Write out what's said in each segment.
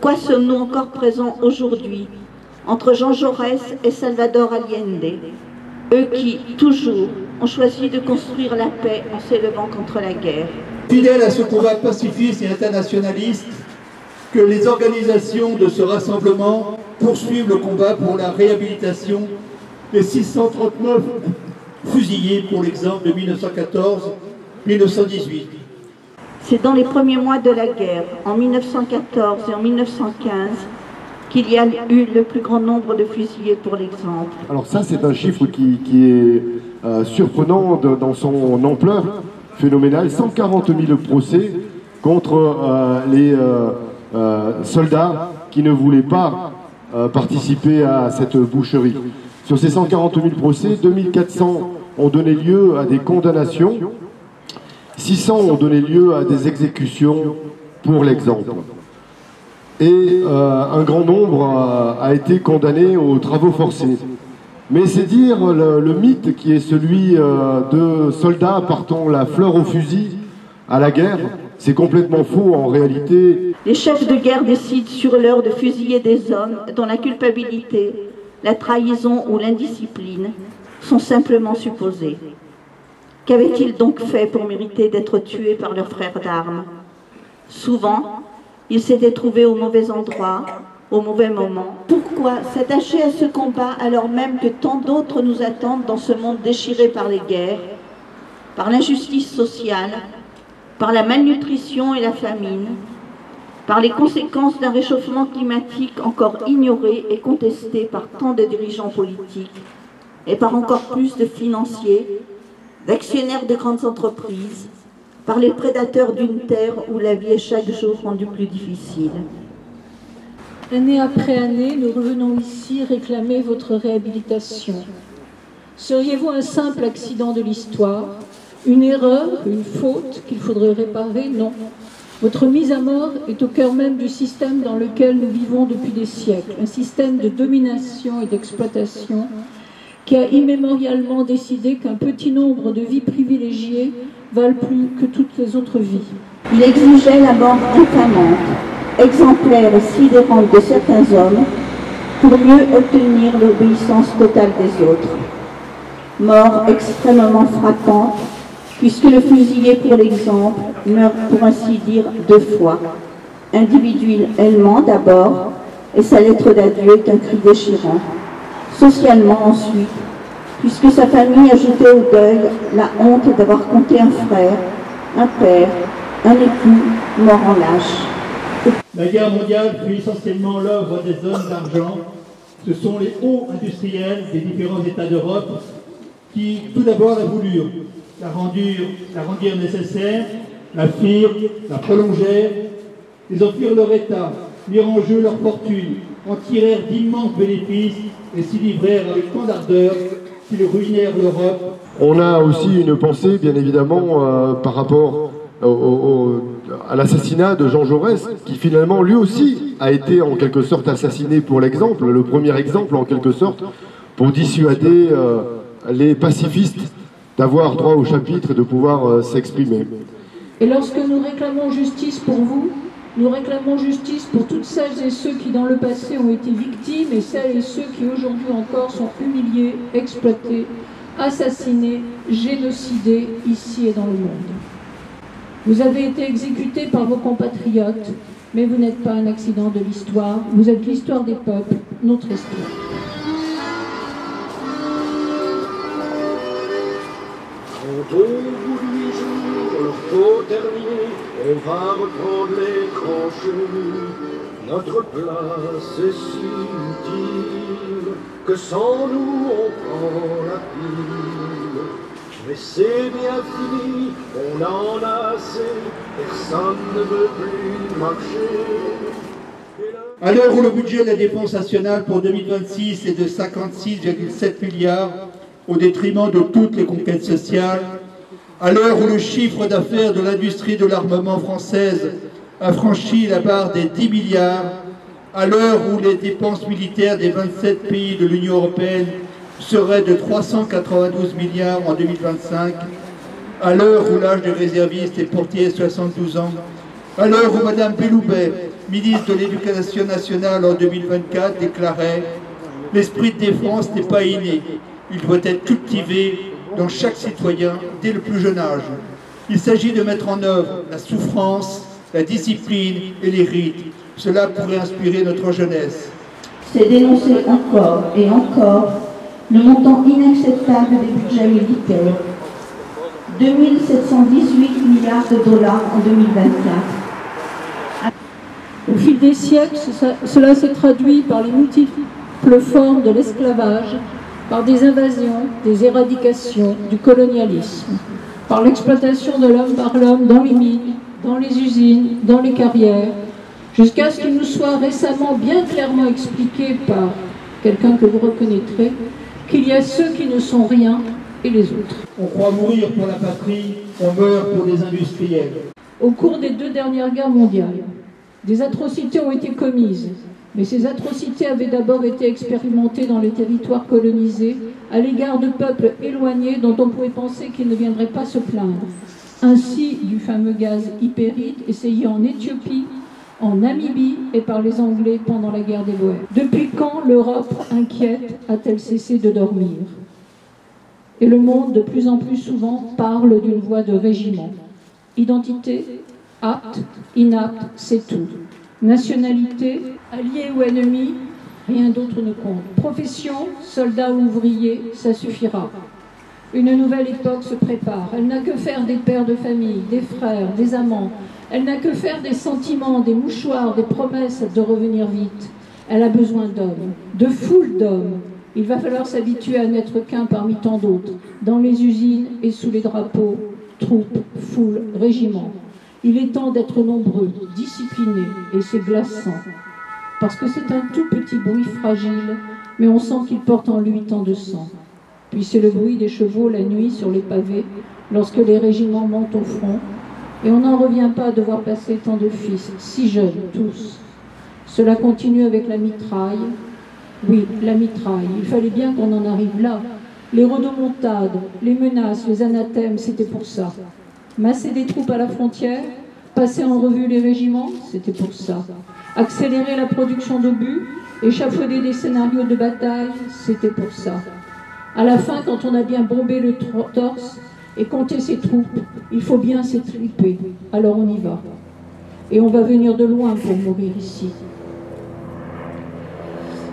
Pourquoi sommes-nous encore présents aujourd'hui entre Jean Jaurès et Salvador Allende, eux qui, toujours, ont choisi de construire la paix en s'élevant contre la guerre? Fidèles à ce combat pacifiste et internationaliste, que les organisations de ce rassemblement poursuivent le combat pour la réhabilitation des 639 fusillés pour l'exemple de 1914-1918. C'est dans les premiers mois de la guerre, en 1914 et en 1915, qu'il y a eu le plus grand nombre de fusillés pour l'exemple. Alors ça, c'est un chiffre qui est surprenant dans son ampleur phénoménale. 140 000 procès contre les soldats qui ne voulaient pas participer à cette boucherie. Sur ces 140 000 procès, 2400 ont donné lieu à des condamnations, 600 ont donné lieu à des exécutions pour l'exemple. Et un grand nombre a été condamné aux travaux forcés. Mais c'est dire le mythe qui est celui de soldats partant la fleur au fusil à la guerre. C'est complètement faux en réalité. Les chefs de guerre décident sur l'heure de fusiller des hommes dont la culpabilité, la trahison ou l'indiscipline sont simplement supposés. Qu'avaient-ils donc fait pour mériter d'être tués par leurs frères d'armes? Souvent, ils s'étaient trouvés au mauvais endroit, au mauvais moment. Pourquoi s'attacher à ce combat alors même que tant d'autres nous attendent dans ce monde déchiré par les guerres, par l'injustice sociale, par la malnutrition et la famine, par les conséquences d'un réchauffement climatique encore ignoré et contesté par tant de dirigeants politiques, et par encore plus de financiers, d'actionnaires de grandes entreprises, par les prédateurs d'une terre où la vie est chaque jour rendue plus difficile. Année après année, nous revenons ici réclamer votre réhabilitation. Seriez-vous un simple accident de l'histoire, une erreur, une faute qu'il faudrait réparer? Non. Votre mise à mort est au cœur même du système dans lequel nous vivons depuis des siècles, un système de domination et d'exploitation qui a immémorialement décidé qu'un petit nombre de vies privilégiées valent plus que toutes les autres vies. Il exigeait la mort infamante, exemplaire et sidérante de certains hommes pour mieux obtenir l'obéissance totale des autres. Mort extrêmement frappante, puisque le fusillé pour l'exemple meurt pour ainsi dire 2 fois. Individuellement d'abord, et sa lettre d'adieu est un cri déchirant. Socialement ensuite, puisque sa famille ajoutait au deuil la honte d'avoir compté un frère, un père, un époux mort en lâche. La guerre mondiale fut essentiellement l'œuvre des hommes d'argent. Ce sont les hauts industriels des différents États d'Europe qui, tout d'abord, la voulurent, la rendirent nécessaire, la firent, la prolongèrent, ils en firent leur État, mirent en jeu leur fortune, en tirèrent d'immenses bénéfices et s'y livrèrent avec tant d'ardeur qu'ils ruinèrent l'Europe. On a aussi une pensée, bien évidemment, par rapport à l'assassinat de Jean Jaurès, qui finalement, lui aussi, a été en quelque sorte assassiné pour l'exemple, le premier exemple en quelque sorte, pour dissuader les pacifistes d'avoir droit au chapitre et de pouvoir s'exprimer. Et lorsque nous réclamons justice pour vous, nous réclamons justice pour toutes celles et ceux qui dans le passé ont été victimes et celles et ceux qui aujourd'hui encore sont humiliés, exploités, assassinés, génocidés ici et dans le monde. Vous avez été exécutés par vos compatriotes, mais vous n'êtes pas un accident de l'histoire, vous êtes l'histoire des peuples, notre histoire. Quand au bout de 8 jours, le repos terminé, on va reprendre les tranchées. Notre place est si utile que sans nous on prend la pile. Mais c'est bien fini, on en a assez, personne ne veut plus marcher. À l'heure où le budget de la défense nationale pour 2026 est de 56,7 milliards, au détriment de toutes les conquêtes sociales, à l'heure où le chiffre d'affaires de l'industrie de l'armement française a franchi la barre des 10 milliards, à l'heure où les dépenses militaires des 27 pays de l'Union européenne seraient de 392 milliards en 2025, à l'heure où l'âge des réservistes est porté à 72 ans, à l'heure où Mme Belloubet ministre de l'Éducation nationale en 2024, déclarait « L'esprit de défense n'est pas inné, il doit être cultivé dans chaque citoyen dès le plus jeune âge. Il s'agit de mettre en œuvre la souffrance, la discipline et les rites. Cela pourrait inspirer notre jeunesse. » C'est dénoncer encore et encore le montant inacceptable des budgets militaires. 2718 milliards de dollars en 2024. Au fil des siècles, cela s'est traduit par les multiples formes de l'esclavage, par des invasions, des éradications, du colonialisme, par l'exploitation de l'homme par l'homme dans les mines, dans les usines, dans les carrières, jusqu'à ce qu'il nous soit récemment bien clairement expliqué par quelqu'un que vous reconnaîtrez, qu'il y a ceux qui ne sont rien et les autres. On croit mourir pour la patrie, on meurt pour des industriels. Au cours des 2 dernières guerres mondiales, des atrocités ont été commises, mais ces atrocités avaient d'abord été expérimentées dans les territoires colonisés à l'égard de peuples éloignés dont on pouvait penser qu'ils ne viendraient pas se plaindre. Ainsi du fameux gaz hypérite essayé en Éthiopie, en Namibie et par les Anglais pendant la guerre des Boers. Depuis quand l'Europe inquiète a-t-elle cessé de dormir? Et le monde, de plus en plus souvent, parle d'une voie de régiment. Identité, apte, inapte, c'est tout. Nationalité, allié ou ennemi, rien d'autre ne compte. Profession, soldat ou ouvrier, ça suffira. Une nouvelle époque se prépare. Elle n'a que faire des pères de famille, des frères, des amants. Elle n'a que faire des sentiments, des mouchoirs, des promesses de revenir vite. Elle a besoin d'hommes, de foules d'hommes. Il va falloir s'habituer à n'être qu'un parmi tant d'autres, dans les usines et sous les drapeaux, troupes, foules, régiments. Il est temps d'être nombreux, disciplinés, et c'est glaçant. Parce que c'est un tout petit bruit fragile, mais on sent qu'il porte en lui tant de sang. Puis c'est le bruit des chevaux la nuit sur les pavés, lorsque les régiments montent au front, et on n'en revient pas de voir passer tant de fils, si jeunes tous. Cela continue avec la mitraille. Oui, la mitraille, il fallait bien qu'on en arrive là. Les rodomontades, les menaces, les anathèmes, c'était pour ça. Masser des troupes à la frontière, passer en revue les régiments, c'était pour ça. Accélérer la production d'obus, échafauder des scénarios de bataille, c'était pour ça. À la fin, quand on a bien bombé le torse et compté ses troupes, il faut bien s'étriper. Alors on y va. Et on va venir de loin pour mourir ici.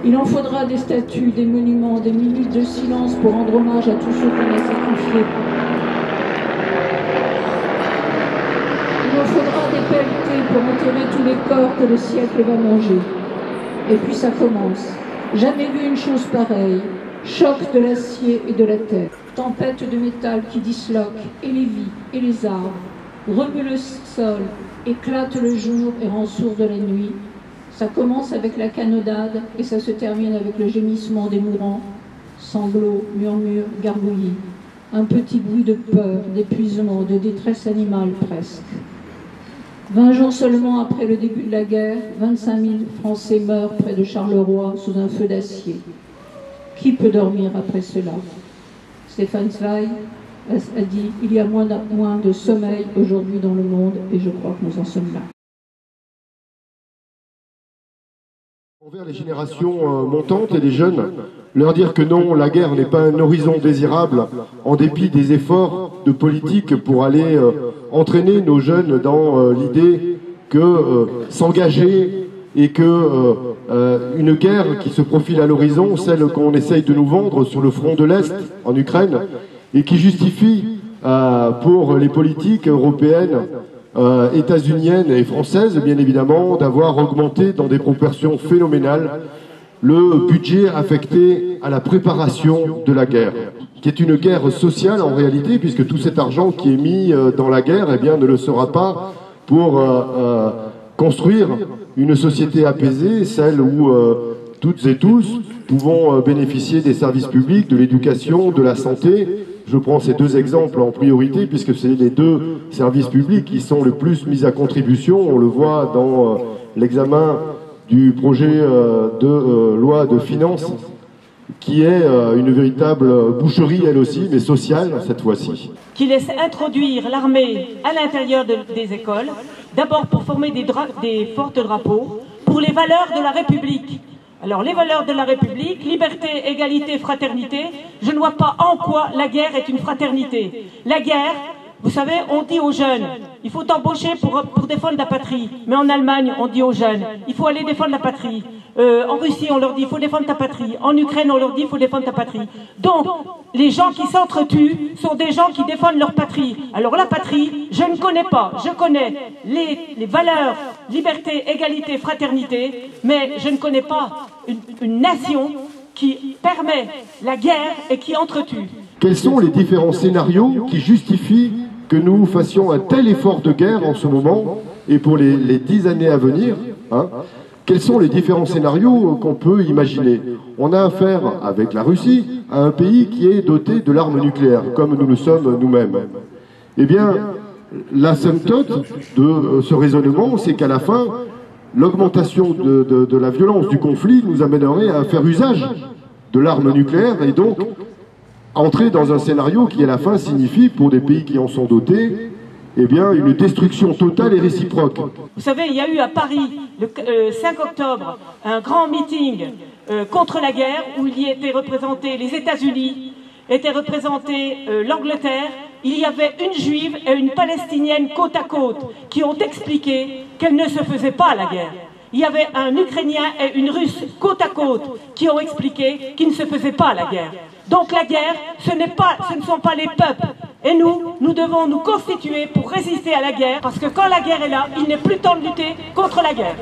Il en faudra des statues, des monuments, des minutes de silence pour rendre hommage à tous ceux qu'on a sacrifiés. Il en faudra des pelletés pour enterrer tous les corps que le siècle va manger. Et puis ça commence. Jamais vu une chose pareille. Choc de l'acier et de la terre. Tempête de métal qui disloque et les vies et les arbres. Remue le sol, éclate le jour et rend sourde la nuit. Ça commence avec la canonnade et ça se termine avec le gémissement des mourants. Sanglots, murmures, gargouillis. Un petit bruit de peur, d'épuisement, de détresse animale presque. 20 jours seulement après le début de la guerre, 25 000 Français meurent près de Charleroi sous un feu d'acier. Qui peut dormir après cela? Stefan Zweig a dit « Il y a moins de sommeil aujourd'hui dans le monde et je crois que nous en sommes là ». Envers les générations montantes et les jeunes, leur dire que non, la guerre n'est pas un horizon désirable, en dépit des efforts de politique pour aller entraîner nos jeunes dans l'idée que s'engager et que une guerre qui se profile à l'horizon, celle qu'on essaye de nous vendre sur le front de l'Est, en Ukraine, et qui justifie pour les politiques européennes, états-uniennes et françaises, bien évidemment, d'avoir augmenté dans des proportions phénoménales le budget affecté à la préparation de la guerre, qui est une guerre sociale en réalité, puisque tout cet argent qui est mis dans la guerre, eh bien, ne le sera pas pour construire une société apaisée, celle où toutes et tous pouvons bénéficier des services publics, de l'éducation, de la santé. Je prends ces deux exemples en priorité, puisque c'est les deux services publics qui sont le plus mis à contribution. On le voit dans l'examen du projet de loi de finances qui est une véritable boucherie, elle aussi, mais sociale cette fois-ci. Qui laisse introduire l'armée à l'intérieur des écoles, d'abord pour former des porte-drapeaux, pour les valeurs de la République. Alors les valeurs de la République, liberté, égalité, fraternité, je ne vois pas en quoi la guerre est une fraternité. La guerre, vous savez, on dit aux jeunes, il faut embaucher pour défendre la patrie. Mais en Allemagne, on dit aux jeunes, il faut aller défendre la patrie. En Russie, on leur dit, il faut défendre ta patrie. En Ukraine, on leur dit, il faut défendre ta patrie. Donc, les gens qui s'entretuent sont des gens qui défendent leur patrie. Alors la patrie, je ne connais pas. Je connais les valeurs, liberté, égalité, fraternité, mais je ne connais pas une nation qui permet la guerre et qui entretue. Quels sont les différents scénarios qui justifient que nous fassions un tel effort de guerre en ce moment et pour les 10 années à venir, hein? Quels sont les différents scénarios qu'on peut imaginer? On a affaire, avec la Russie, à un pays qui est doté de l'arme nucléaire, comme nous le sommes nous-mêmes. Eh bien, l'asymptote de ce raisonnement, c'est qu'à la fin, l'augmentation de la violence du conflit nous amènerait à faire usage de l'arme nucléaire et donc entrer dans un scénario qui, à la fin, signifie, pour des pays qui en sont dotés, eh bien, une destruction totale et réciproque. Vous savez, il y a eu à Paris, le 5 octobre, un grand meeting contre la guerre, où il y étaient représentés les États-Unis, était représentée l'Angleterre. Il y avait une juive et une palestinienne côte à côte qui ont expliqué qu'elle ne se faisait pas la guerre. Il y avait un Ukrainien et une Russe côte à côte qui ont expliqué qu'ils ne se faisaient pas la guerre. Donc la guerre, ce ne sont pas les peuples. Et nous devons nous constituer pour résister à la guerre, parce que quand la guerre est là, il n'est plus temps de lutter contre la guerre.